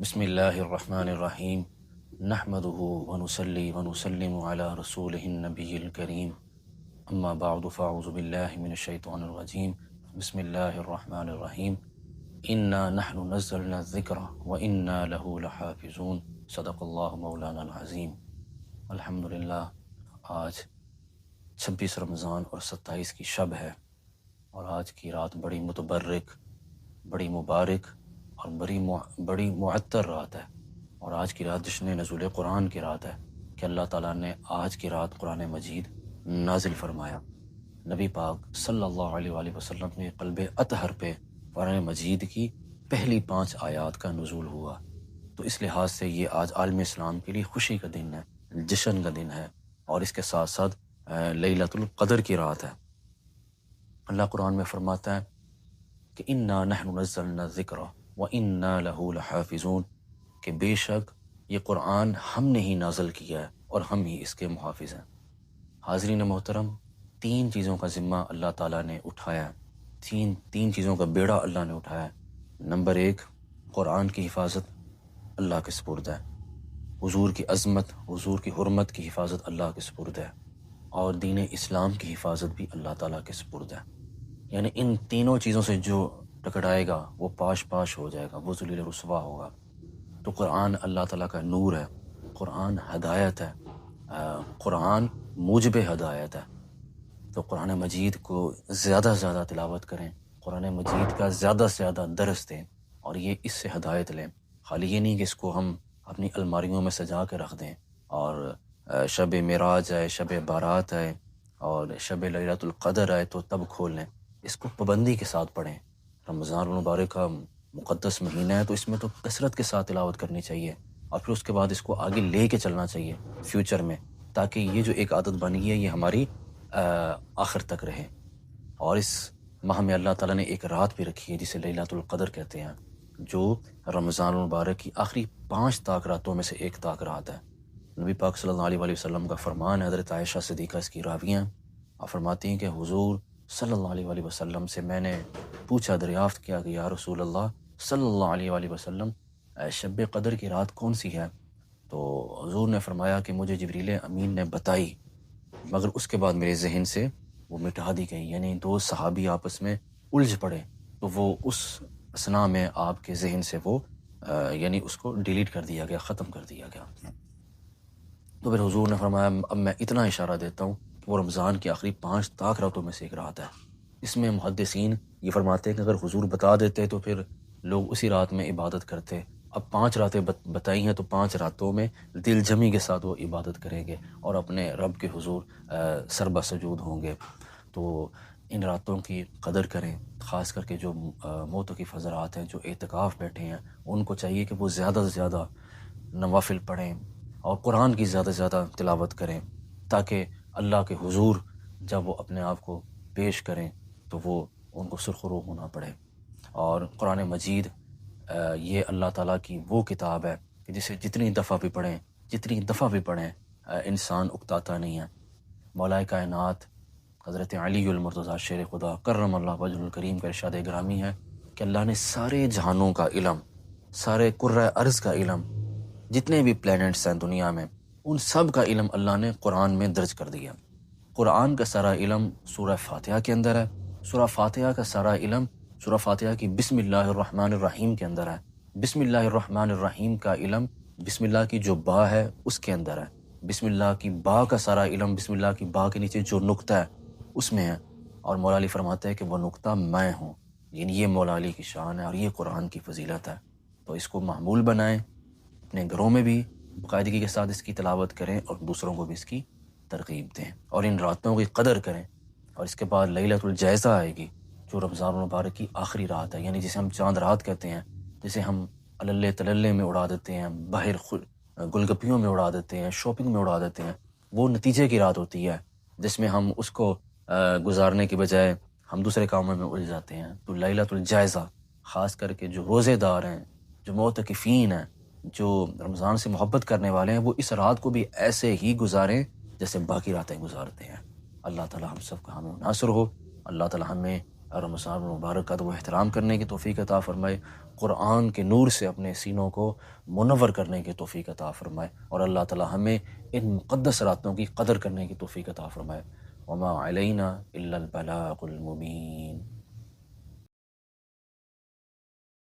بسم اللہ الرحمن الرحیم نحمده ونصلی ونسلم علی رسولہ النبی الکریم اما بعد فاعوذ باللہ من الشیطان الرجیم بسم اللہ الرحمن الرحیم انا نحن نزلنا الذکر وانا له لحافظون صدق اللہ مولانا العظیم۔ الحمدللہ، آج 26 رمضان اور 27 کی شب ہے، اور آج کی رات بڑی متبرک، بڑی مبارک اور بڑی معطر رات ہے، اور آج کی رات جشن نزول قرآن کی رات ہے کہ اللہ تعالیٰ نے آج کی رات قرآن مجید نازل فرمایا۔ نبی پاک صلی اللہ علیہ وآلہ وسلم کے قلب اطہر پہ قرآن مجید کی پہلی 5 آیات کا نزول ہوا، تو اس لحاظ سے یہ آج عالم اسلام کے لیے خوشی کا دن ہے، جشن کا دن ہے، اور اس کے ساتھ ساتھ لیلۃ القدر کی رات ہے۔ اللہ قرآن میں فرماتا ہے کہ انا نحن نزلنا الذکر وَإِنَّا لَهُ لَحَافِظُونَ، کہ بے شک یہ قرآن ہم نے ہی نازل کیا ہے اور ہم ہی اس کے محافظ ہیں۔ حاضرین محترم، 3 چیزوں کا ذمہ اللہ تعالیٰ نے اٹھایا ہے، تین چیزوں کا بیڑا اللہ نے اٹھایا ہے۔ نمبر 1، قرآن کی حفاظت اللہ کے سپرد ہے، حضور کی عظمت، حضور کی حرمت کی حفاظت اللہ کے سپرد ہے، اور دین اسلام کی حفاظت بھی اللہ تعالیٰ کے سپرد ہے۔ یعنی ان تینوں چیزوں سے جو ٹکرائے گا وہ پاش پاش ہو جائے گا، وہ ذلیل رسوا ہوگا۔ تو قرآن اللہ تعالیٰ کا نور ہے، قرآن ہدایت ہے، قرآن موجب ہدایت ہے۔ تو قرآن مجید کو زیادہ سے زیادہ تلاوت کریں، قرآن مجید کا زیادہ سے زیادہ درس دیں، اور یہ اس سے ہدایت لیں۔ خالی یہ نہیں کہ اس کو ہم اپنی الماریوں میں سجا کے رکھ دیں، اور شب معراج آئے، شب بارات آئے اور شب لیلۃ القدر آئے تو تب کھول لیں۔ اس کو پابندی کے ساتھ پڑھیں۔ رمضان المبارک کا مقدس مہینہ ہے، تو اس میں تو کثرت کے ساتھ تلاوت کرنی چاہیے، اور پھر اس کے بعد اس کو آگے لے کے چلنا چاہیے فیوچر میں، تاکہ یہ جو ایک عادت بن گئی ہے یہ ہماری آخر تک رہے۔ اور اس ماہ میں اللہ تعالیٰ نے ایک رات بھی رکھی ہے جسے لیلۃ القدر کہتے ہیں، جو رمضان المبارک کی آخری 5 طاق راتوں میں سے ایک طاق رات ہے۔ نبی پاک صلی اللہ علیہ وآلہ وسلم کا فرمان ہے، حضرت عائشہ صدیقہ اس کی راویہ ہیں، اور فرماتی ہیں کہ حضور صلی اللہ علیہ وآلہ وسلم سے میں نے پوچھا، دریافت کیا کہ یا رسول اللہ صلی اللہ علیہ وآلہ وسلم، شب قدر کی رات کون سی ہے؟ تو حضور نے فرمایا کہ مجھے جبریل امین نے بتائی، مگر اس کے بعد میرے ذہن سے وہ مٹا دی گئی۔ یعنی 2 صحابی آپس میں الجھ پڑے، تو وہ اس اثناء میں آپ کے ذہن سے وہ یعنی اس کو ڈیلیٹ کر دیا گیا، ختم کر دیا گیا۔ تو پھر حضور نے فرمایا اب میں اتنا اشارہ دیتا ہوں کہ وہ رمضان کی آخری 5 طاق راتوں میں سے ایک رات ہے۔ اس میں محدثین یہ فرماتے ہیں کہ اگر حضور بتا دیتے تو پھر لوگ اسی رات میں عبادت کرتے۔ اب 5 راتیں بتائی ہیں، تو 5 راتوں میں دل جمی کے ساتھ وہ عبادت کریں گے اور اپنے رب کے حضور سربہ سجود ہوں گے۔ تو ان راتوں کی قدر کریں، خاص کر کے جو معتکف حضرات ہیں، جو اعتکاف بیٹھے ہیں، ان کو چاہیے کہ وہ زیادہ سے زیادہ نوافل پڑھیں اور قرآن کی زیادہ سے زیادہ تلاوت کریں، تاکہ اللہ کے حضور جب وہ اپنے آپ کو پیش کریں تو وہ ان کو سرخرو ہونا پڑے۔ اور قرآن مجید یہ اللہ تعالیٰ کی وہ کتاب ہے کہ جسے جتنی دفعہ بھی پڑھیں انسان اکتاتا نہیں ہے۔ مولا کائنات حضرت علی المرتضیٰ شیر خدا کرم اللہ وجہ الکریم کا ارشاد گرامی ہے کہ اللہ نے سارے جہانوں کا علم، سارے کرۂ ارض کا علم، جتنے بھی پلینٹس ہیں دنیا میں، ان سب کا علم اللہ نے قرآن میں درج کر دیا۔ قرآن کا سارا علم سورہ فاتحہ کے اندر ہے، سورہ فاتحہ کا سارا علم سورہ فاتحہ کی بسم اللہ الرحمن الرحیم کے اندر ہے، بسم اللہ الرحمن الرحیم کا علم بسم اللہ کی جو با ہے اس کے اندر ہے، بسم اللہ کی با کا سارا علم بسم اللہ کی با کے نیچے جو نقطہ ہے اس میں ہے، اور مولا علی فرماتا ہے کہ وہ نقطہ میں ہوں۔ یعنی یہ مولا علی کی شان ہے اور یہ قرآن کی فضیلت ہے۔ تو اس کو معمول بنائیں، اپنے گھروں میں بھی باقاعدگی کے ساتھ اس کی تلاوت کریں اور دوسروں کو بھی اس کی ترغیب دیں، اور ان راتوں کی قدر کریں۔ اور اس کے بعد لیلۃ الجائزہ آئے گی، جو رمضان المبارک کی آخری رات ہے، یعنی جسے ہم چاند رات کہتے ہیں، جسے ہم عللے تللے میں اڑا دیتے ہیں، باہر گلگپیوں میں اڑا دیتے ہیں، شاپنگ میں اڑا دیتے ہیں۔ وہ نتیجے کی رات ہوتی ہے جس میں ہم اس کو گزارنے کی بجائے ہم دوسرے کاموں میں الجھ جاتے ہیں۔ تو لیلۃ الجائزہ، خاص کر کے جو روزے دار ہیں، جو معتکفین ہیں، جو رمضان سے محبت کرنے والے ہیں، وہ اس رات کو بھی ایسے ہی گزاریں جیسے باقی راتیں گزارتے ہیں۔ اللہ تعالی ہم سب کا حامی و ناصر ہو، اللہ تعالی ہمیں اور رمضان المبارک کا تو وہ احترام کرنے کی توفیق عطا فرمائے، قرآن کے نور سے اپنے سینوں کو منور کرنے کی توفیق عطا فرمائے، اور اللہ تعالی ہمیں ان مقدس راتوں کی قدر کرنے کی توفیق عطا فرمائے۔ وما علینا الا البلاغ المبین۔